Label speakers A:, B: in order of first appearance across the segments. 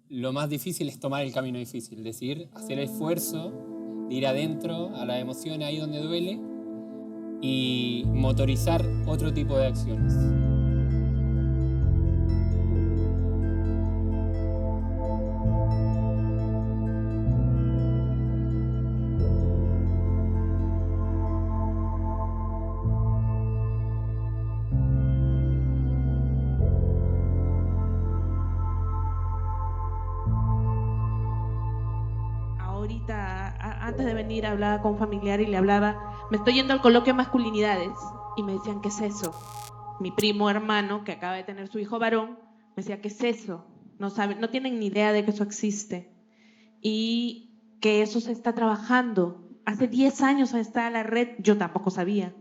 A: lo más difícil es tomar el camino difícil, es decir, hacer el esfuerzo de ir adentro a las emociones ahí donde duele y motorizar otro tipo de acciones.
B: Ahorita, antes de venir, hablaba con un familiar y le hablaba, me estoy yendo al coloquio de masculinidades, y me decían, ¿qué es eso? Mi primo hermano, que acaba de tener su hijo varón, me decía, ¿qué es eso? No saben, no tienen ni idea de que eso existe y que eso se está trabajando. Hace 10 años está la red, yo tampoco sabía.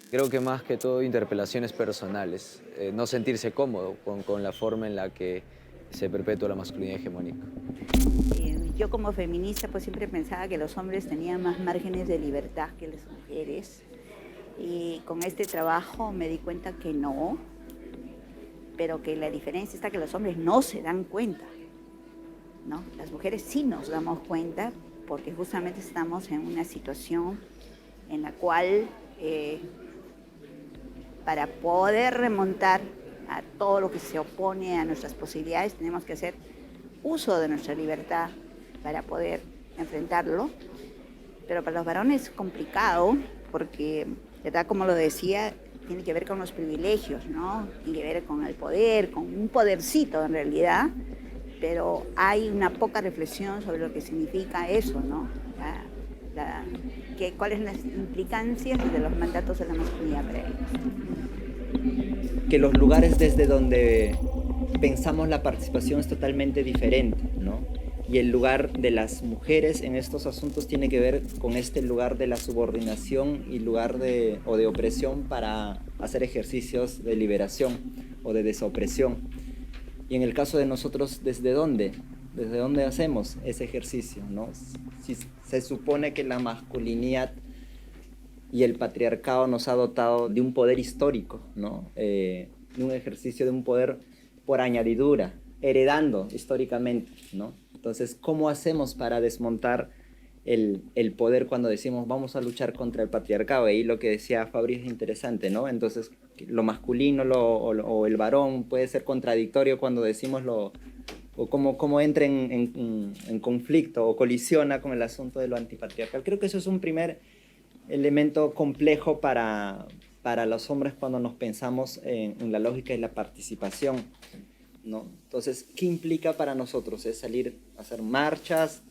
C: Creo que más que todo interpelaciones personales, no sentirse cómodo con la forma en la que se perpetúa la masculinidad hegemónica.
D: Yo como feminista pues siempre pensaba que los hombres tenían más márgenes de libertad que las mujeres, y con este trabajo me di cuenta que no, pero que la diferencia está que los hombres no se dan cuenta, ¿no? Las mujeres sí nos damos cuenta porque justamente estamos en una situación en la cual para poder remontar a todo lo que se opone a nuestras posibilidades tenemos que hacer uso de nuestra libertad para poder enfrentarlo. Pero para los varones es complicado porque, ¿verdad? Como lo decía, tiene que ver con los privilegios, ¿no? Tiene que ver con el poder, con un podercito en realidad, pero hay una poca reflexión sobre lo que significa eso, ¿no? ¿Cuáles son las implicancias de los mandatos de la masculinidad para ellos?
E: Que los lugares desde donde pensamos la participación es totalmente diferente, ¿no? Y el lugar de las mujeres en estos asuntos tiene que ver con este lugar de la subordinación y lugar de opresión para hacer ejercicios de liberación o de desopresión. Y en el caso de nosotros, ¿desde dónde? ¿Desde dónde hacemos ese ejercicio, no? Si se supone que la masculinidad y el patriarcado nos ha dotado de un poder histórico, ¿no? De un ejercicio de un poder por añadidura, heredando históricamente, ¿no? Entonces, ¿cómo hacemos para desmontar el poder cuando decimos vamos a luchar contra el patriarcado? Y ahí lo que decía Fabri es interesante, ¿no? Entonces, lo masculino o el varón puede ser contradictorio cuando decimos o cómo entra en conflicto o colisiona con el asunto de lo antipatriarcal. Creo que eso es un primer elemento complejo para los hombres cuando nos pensamos en la lógica de la participación, ¿no? Entonces, ¿qué implica para nosotros? ¿Es salir a hacer marchas,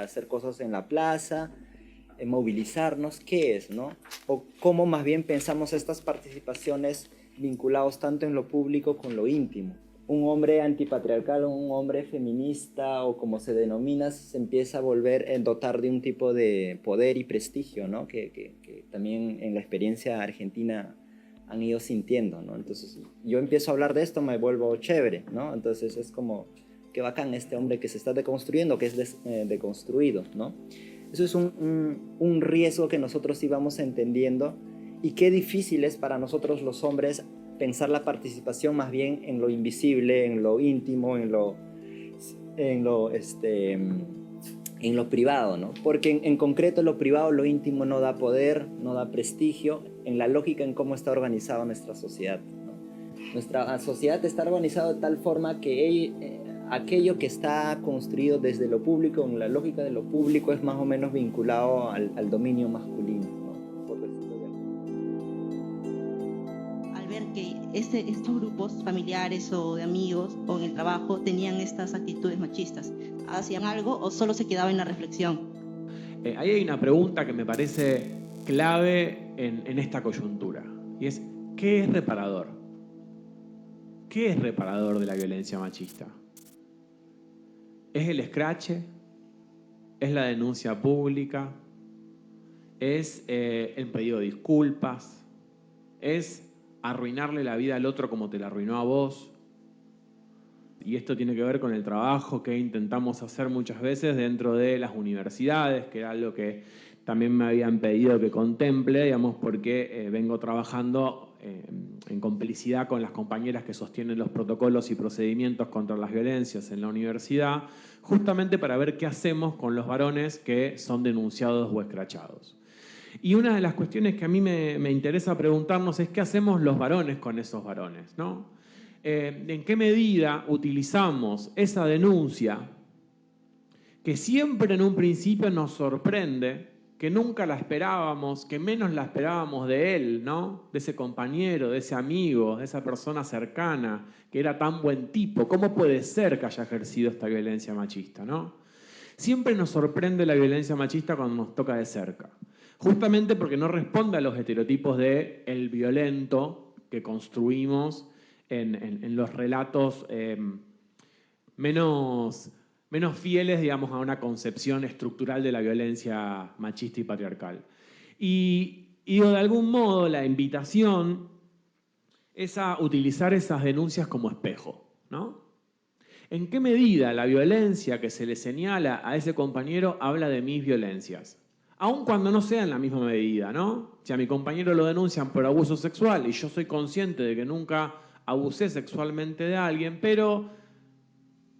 E: hacer cosas en la plaza, movilizarnos? ¿Qué es, no? O cómo más bien pensamos estas participaciones vinculados tanto en lo público con lo íntimo. Un hombre antipatriarcal o un hombre feminista o como se denomina se empieza a volver a dotar de un tipo de poder y prestigio, ¿no? que también en la experiencia argentina han ido sintiendo, ¿no? Entonces yo empiezo a hablar de esto, me vuelvo chévere, ¿no? Entonces es como, qué bacán este hombre que se está deconstruyendo, que es deconstruido, ¿no? Eso es un riesgo que nosotros íbamos entendiendo, y qué difícil es para nosotros los hombres pensar la participación más bien en lo invisible, en lo íntimo, en lo privado, ¿no? Porque en concreto lo privado, lo íntimo no da poder, no da prestigio en la lógica en cómo está organizada nuestra sociedad, ¿no? Nuestra sociedad está organizada de tal forma que aquello que está construido desde lo público, en la lógica de lo público, es más o menos vinculado al dominio masculino, ¿no? Por decirlo de alguna.
F: Al ver que estos grupos familiares o de amigos o en el trabajo tenían estas actitudes machistas, ¿hacían algo o solo se quedaba en la reflexión?
G: Ahí hay una pregunta que me parece clave en esta coyuntura, y es, ¿qué es reparador? ¿Qué es reparador de la violencia machista? ¿Es el escrache? ¿Es la denuncia pública? ¿Es el pedido de disculpas? ¿Es arruinarle la vida al otro como te la arruinó a vos? Y esto tiene que ver con el trabajo que intentamos hacer muchas veces dentro de las universidades, que era algo que también me habían pedido que contemple, digamos, porque vengo trabajando en complicidad con las compañeras que sostienen los protocolos y procedimientos contra las violencias en la universidad, justamente para ver qué hacemos con los varones que son denunciados o escrachados. Y una de las cuestiones que a mí me interesa preguntarnos es qué hacemos los varones con esos varones, ¿no? ¿En qué medida utilizamos esa denuncia que siempre en un principio nos sorprende, que nunca la esperábamos, que menos la esperábamos de él, ¿no? De ese compañero, de ese amigo, de esa persona cercana, que era tan buen tipo? ¿Cómo puede ser que haya ejercido esta violencia machista, ¿no? Siempre nos sorprende la violencia machista cuando nos toca de cerca, justamente porque no responde a los estereotipos de el violento que construimos en los relatos menos fieles, digamos, a una concepción estructural de la violencia machista y patriarcal. Y de algún modo la invitación es a utilizar esas denuncias como espejo, ¿no? ¿En qué medida la violencia que se le señala a ese compañero habla de mis violencias? Aun cuando no sea en la misma medida, ¿no? Si a mi compañero lo denuncian por abuso sexual y yo soy consciente de que nunca abusé sexualmente de alguien, pero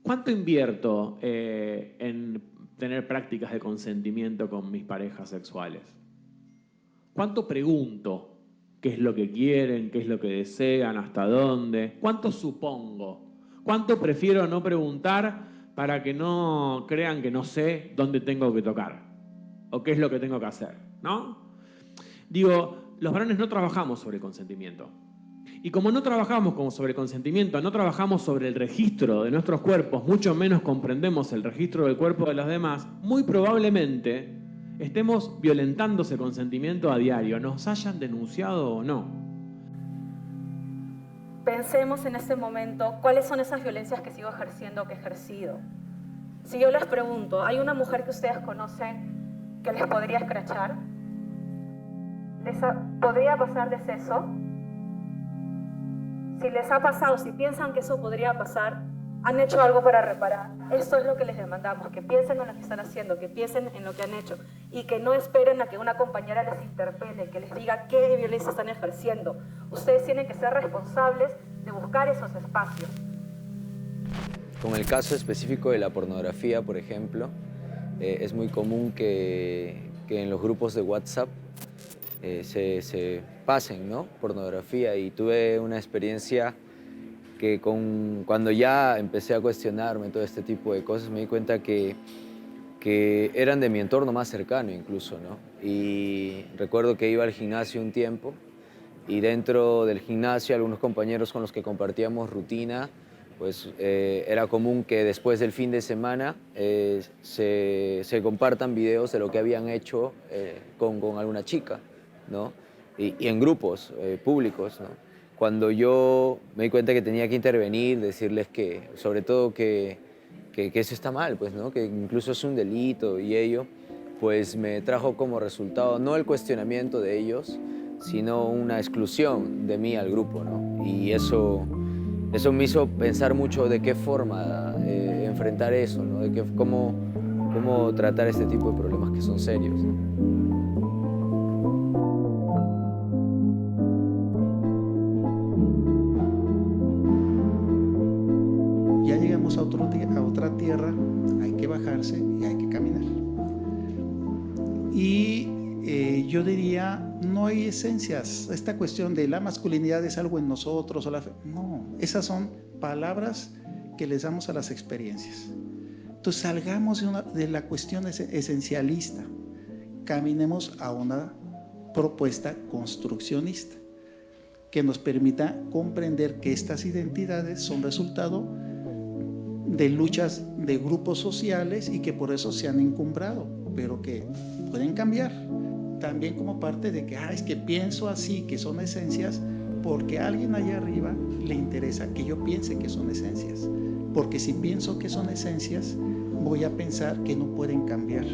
G: ¿cuánto invierto en tener prácticas de consentimiento con mis parejas sexuales? ¿Cuánto pregunto qué es lo que quieren, qué es lo que desean, hasta dónde? ¿Cuánto supongo? ¿Cuánto prefiero no preguntar para que no crean que no sé dónde tengo que tocar o qué es lo que tengo que hacer, ¿no? Digo, los varones no trabajamos sobre consentimiento. Y como no trabajamos sobre consentimiento, no trabajamos sobre el registro de nuestros cuerpos, mucho menos comprendemos el registro del cuerpo de los demás, muy probablemente estemos violentando ese consentimiento a diario, nos hayan denunciado o no.
H: Pensemos en este momento cuáles son esas violencias que sigo ejerciendo o que he ejercido. Si yo les pregunto, ¿hay una mujer que ustedes conocen que les podría escrachar? ¿Podría pasarles eso? Si les ha pasado, si piensan que eso podría pasar, han hecho algo para reparar. Esto es lo que les demandamos, que piensen en lo que están haciendo, que piensen en lo que han hecho y que no esperen a que una compañera les interpele, que les diga qué violencia están ejerciendo. Ustedes tienen que ser responsables de buscar esos espacios.
C: Con el caso específico de la pornografía, por ejemplo, es muy común que en los grupos de WhatsApp se pasen, ¿no? Pornografía, y tuve una experiencia que cuando ya empecé a cuestionarme todo este tipo de cosas, me di cuenta que eran de mi entorno más cercano incluso, ¿no? Y recuerdo que iba al gimnasio un tiempo y dentro del gimnasio algunos compañeros con los que compartíamos rutina, pues era común que después del fin de semana se compartan videos de lo que habían hecho con alguna chica, ¿no? Y en grupos públicos, ¿no? Cuando yo me di cuenta que tenía que intervenir, decirles que, sobre todo que eso está mal, pues, ¿no? Que incluso es un delito y ello, pues me trajo como resultado no el cuestionamiento de ellos, sino una exclusión de mí al grupo, ¿no? Y eso me hizo pensar mucho de qué forma enfrentar eso, ¿no? De cómo tratar este tipo de problemas que son serios, ¿no?
I: Ya llegamos a otra tierra, hay que bajarse y hay que caminar. Y yo diría, no hay esencias. Esta cuestión de la masculinidad es algo en nosotros, no, esas son palabras que les damos a las experiencias. Entonces salgamos de la cuestión esencialista, caminemos a una propuesta construccionista que nos permita comprender que estas identidades son resultado de luchas de grupos sociales y que por eso se han encumbrado, pero que pueden cambiar. También como parte de que, es que pienso así, que son esencias, porque a alguien allá arriba le interesa que yo piense que son esencias. Porque si pienso que son esencias, voy a pensar que no pueden cambiar.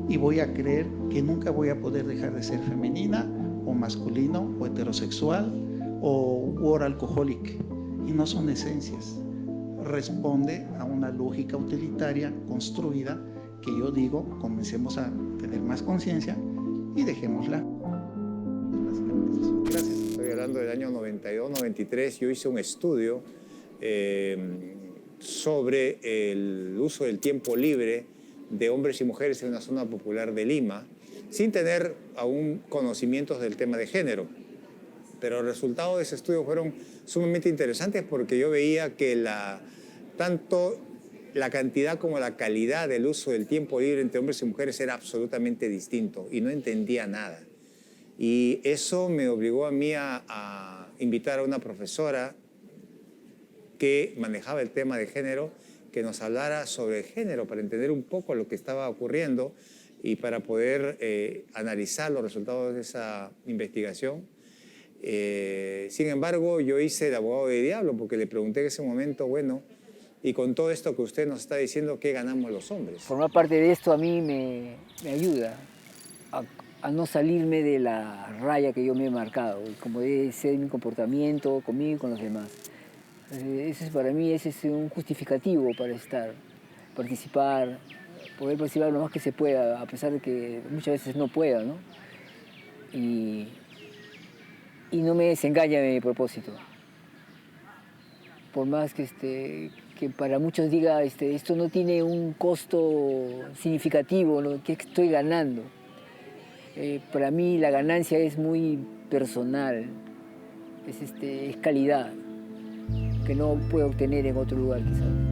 I: Y voy a creer que nunca voy a poder dejar de ser femenina, o masculino, o heterosexual, o alcohólico. Y no son esencias. Responde a una lógica utilitaria construida que yo digo, comencemos a tener más conciencia y dejémosla. Gracias.
J: hablando del año 92, 93, yo hice un estudio sobre el uso del tiempo libre de hombres y mujeres en una zona popular de Lima, sin tener aún conocimientos del tema de género. Pero los resultados de ese estudio fueron sumamente interesantes porque yo veía que tanto la cantidad como la calidad del uso del tiempo libre entre hombres y mujeres era absolutamente distinto y no entendía nada. Y eso me obligó a mí a invitar a una profesora que manejaba el tema de género, que nos hablara sobre el género para entender un poco lo que estaba ocurriendo y para poder analizar los resultados de esa investigación. Sin embargo, yo hice el abogado de diablo porque le pregunté en ese momento, bueno, y con todo esto que usted nos está diciendo, ¿qué ganamos los hombres?
K: Formar parte de esto a mí me ayuda a no salirme de la raya que yo me he marcado, como debe ser mi comportamiento conmigo y con los demás. Para mí ese es un justificativo para participar, poder participar lo más que se pueda, a pesar de que muchas veces no pueda, ¿no? Y no me desengaña de mi propósito. Por más que para muchos diga esto no tiene un costo significativo, ¿no? ¿Qué estoy ganando? Para mí la ganancia es muy personal, es calidad, que no puedo obtener en otro lugar quizás.